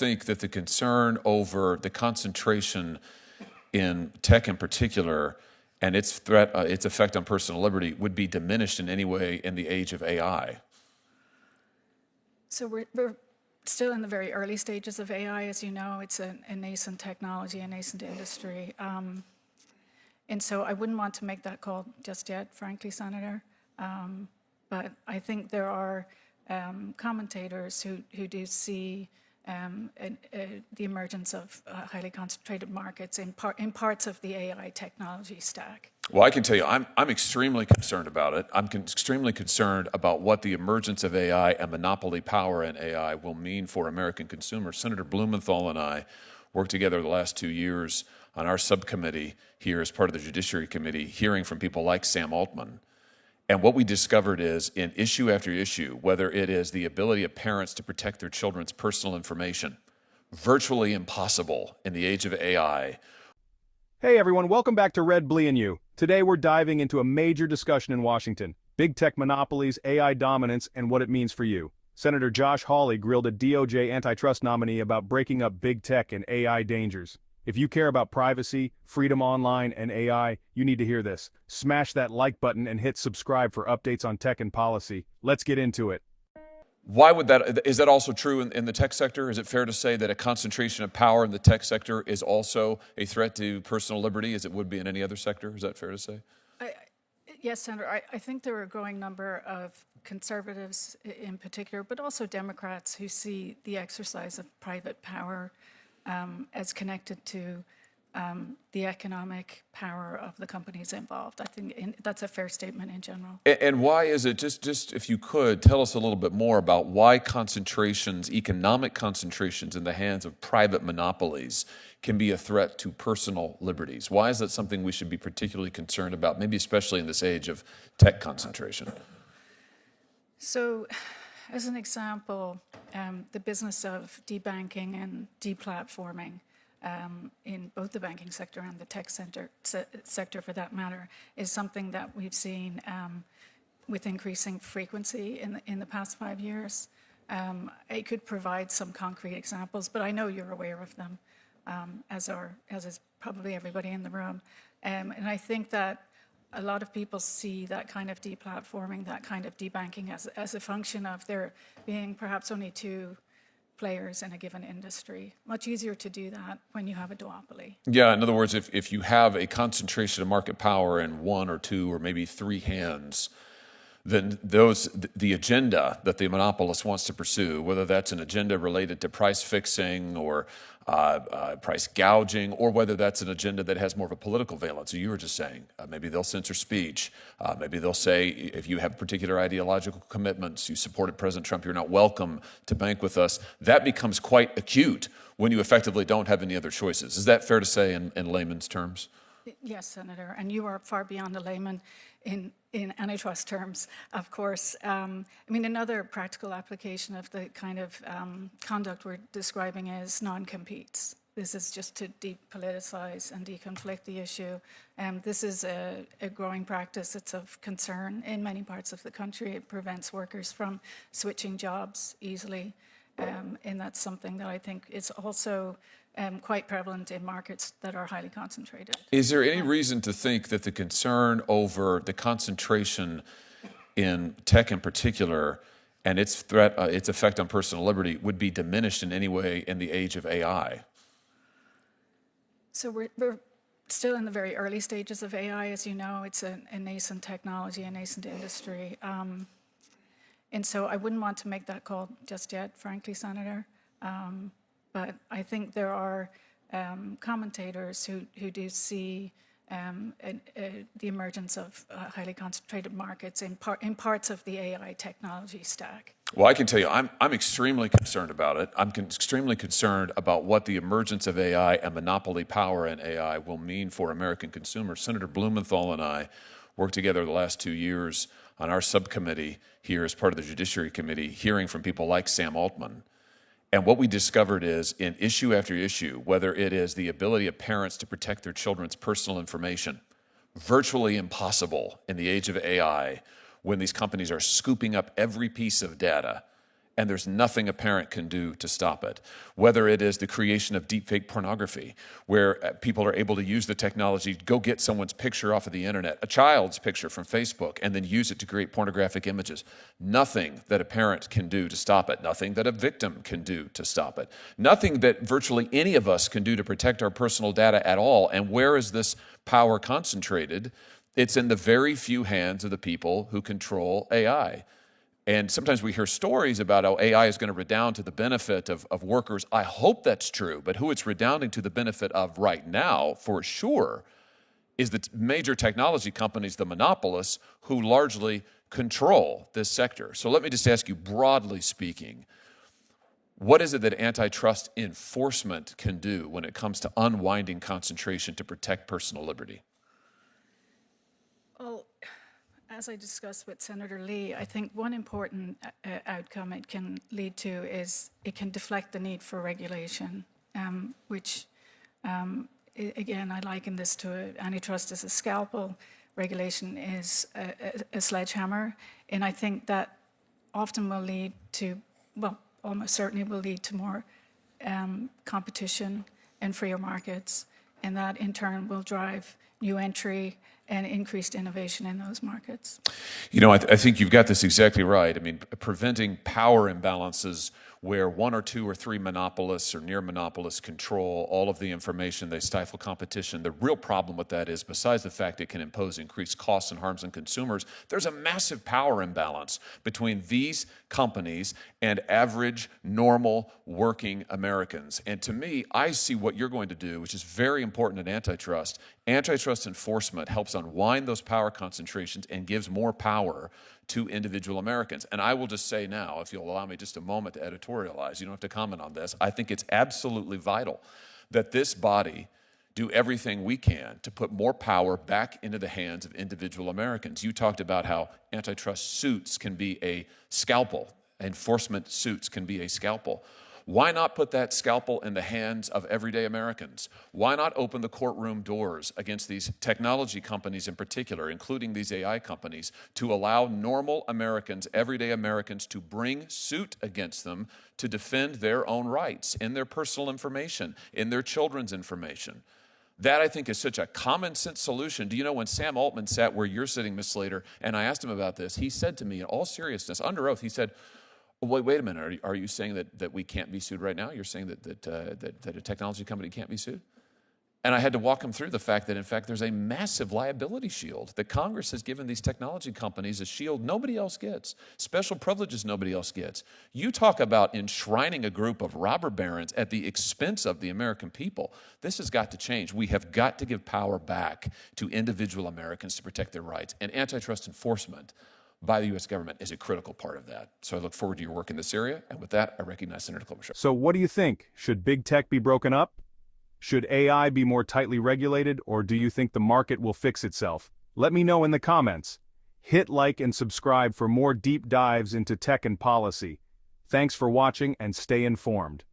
think that the concern over the concentration in tech in particular and its effect on personal liberty would be diminished in any way in the age of AI? So we're still in the very early stages of AI, as you know. It's a nascent technology, a nascent industry. And so I wouldn't want to make that call just yet, frankly, Senator. But I think there are commentators who do see the emergence of highly concentrated markets in parts of the AI technology stack. Well, I can tell you, I'm extremely concerned about it. I'm extremely concerned about what the emergence of AI and monopoly power in AI will mean for American consumers. Senator Blumenthal and I worked together the last 2 years on our subcommittee here as part of the Judiciary Committee, hearing from people like Sam Altman. And what we discovered is, in issue after issue, whether it is the ability of parents to protect their children's personal information, virtually impossible in the age of AI. Hey everyone, welcome back to Red, Blee, and You. Today we're diving into a major discussion in Washington: big tech monopolies, AI dominance, and what it means for you. Senator Josh Hawley grilled a DOJ antitrust nominee about breaking up big tech and AI dangers. If you care about privacy, freedom online, and AI, you need to hear this. Smash that like button and hit subscribe for updates on tech and policy. Let's get into it. Why would that, is that also true in the tech sector? Is it fair to say that a concentration of power in the tech sector is also a threat to personal liberty, as it would be in any other sector? Is that fair to say? Yes, Senator. I think there are a growing number of conservatives in particular, but also Democrats who see the exercise of private power as connected to the economic power of the companies involved. I think that's a fair statement in general. And why is it, just if you could, tell us a little bit more about why concentrations, economic concentrations in the hands of private monopolies can be a threat to personal liberties? Why is that something we should be particularly concerned about, maybe especially in this age of tech concentration? So, as an example, the business of debanking and deplatforming in both the banking sector and the tech sector, for that matter, is something that we've seen with increasing frequency in the past 5 years. I could provide some concrete examples, but I know you're aware of them, as is probably everybody in the room. And I think that a lot of people see that kind of deplatforming, that kind of debanking as a function of there being perhaps only two players in a given industry. Much easier to do that when you have a duopoly. Yeah, in other words, if you have a concentration of market power in one or two or maybe three hands, then the agenda that the monopolist wants to pursue, whether that's an agenda related to price fixing or price gouging, or whether that's an agenda that has more of a political valence. So you were just saying, maybe they'll censor speech. Maybe they'll say, if you have particular ideological commitments, you supported President Trump, you're not welcome to bank with us. That becomes quite acute when you effectively don't have any other choices. Is that fair to say in layman's terms? Yes, Senator, and you are far beyond a layman in antitrust terms, of course. I mean, another practical application of the kind of conduct we're describing is non-competes. This is just to depoliticize and deconflict the issue. This is a growing practice. It's of concern in many parts of the country. It prevents workers from switching jobs easily, and that's something that I think is also quite prevalent in markets that are highly concentrated. Is there any reason to think that the concern over the concentration in tech in particular and its effect on personal liberty would be diminished in any way in the age of AI? So we're still in the very early stages of AI, as you know. It's a nascent technology, a nascent industry. And so I wouldn't want to make that call just yet, frankly, Senator. But I think there are commentators who do see the emergence of highly concentrated markets in parts of the AI technology stack. Well, I can tell you, I'm extremely concerned about it. I'm extremely concerned about what the emergence of AI and monopoly power in AI will mean for American consumers. Senator Blumenthal and I worked together the last 2 years on our subcommittee here as part of the Judiciary Committee, hearing from people like Sam Altman. And what we discovered is, in issue after issue, whether it is the ability of parents to protect their children's personal information, virtually impossible in the age of AI, when these companies are scooping up every piece of data and there's nothing a parent can do to stop it. Whether it is the creation of deepfake pornography, where people are able to use the technology, go get someone's picture off of the internet, a child's picture from Facebook, and then use it to create pornographic images. Nothing that a parent can do to stop it. Nothing that a victim can do to stop it. Nothing that virtually any of us can do to protect our personal data at all. And where is this power concentrated? It's in the very few hands of the people who control AI. And sometimes we hear stories about how AI is going to redound to the benefit of workers. I hope that's true, but who it's redounding to the benefit of right now, for sure, is the major technology companies, the monopolists, who largely control this sector. So let me just ask you, broadly speaking, what is it that antitrust enforcement can do when it comes to unwinding concentration to protect personal liberty? Well, as I discussed with Senator Lee, I think one important outcome it can lead to is it can deflect the need for regulation, which, again, I liken this to antitrust as a scalpel, regulation is a sledgehammer, and I think that often will lead to, well, almost certainly will lead to more competition and freer markets, and that in turn will drive new entry and increased innovation in those markets. You know, I think you've got this exactly right. I mean, preventing power imbalances where one or two or three monopolists or near monopolists control all of the information, they stifle competition. The real problem with that is, besides the fact it can impose increased costs and harms on consumers, there's a massive power imbalance between these companies and average, normal, working Americans. And to me, I see what you're going to do, which is very important in antitrust. Antitrust enforcement helps unwind those power concentrations and gives more power to individual Americans. And I will just say now, if you'll allow me just a moment to editorialize, you don't have to comment on this, I think it's absolutely vital that this body do everything we can to put more power back into the hands of individual Americans. You talked about how antitrust suits can be a scalpel, enforcement suits can be a scalpel. Why not put that scalpel in the hands of everyday Americans? Why not open the courtroom doors against these technology companies in particular, including these AI companies, to allow normal Americans, everyday Americans, to bring suit against them to defend their own rights in their personal information, in their children's information? That, I think, is such a common sense solution. Do you know when Sam Altman sat where you're sitting, Ms. Slater, and I asked him about this, he said to me in all seriousness, under oath, he said, wait a minute, are you saying that we can't be sued right now? You're saying that a technology company can't be sued? And I had to walk him through the fact that, in fact, there's a massive liability shield that Congress has given these technology companies, a shield nobody else gets, special privileges nobody else gets. You talk about enshrining a group of robber barons at the expense of the American people. This has got to change. We have got to give power back to individual Americans to protect their rights. And antitrust enforcement by the U.S. government is a critical part of that. So I look forward to your work in this area. And with that, I recognize Senator Klobuchar. So what do you think? Should big tech be broken up? Should AI be more tightly regulated, or do you think the market will fix itself? Let me know in the comments. Hit like and subscribe for more deep dives into tech and policy. Thanks for watching and stay informed.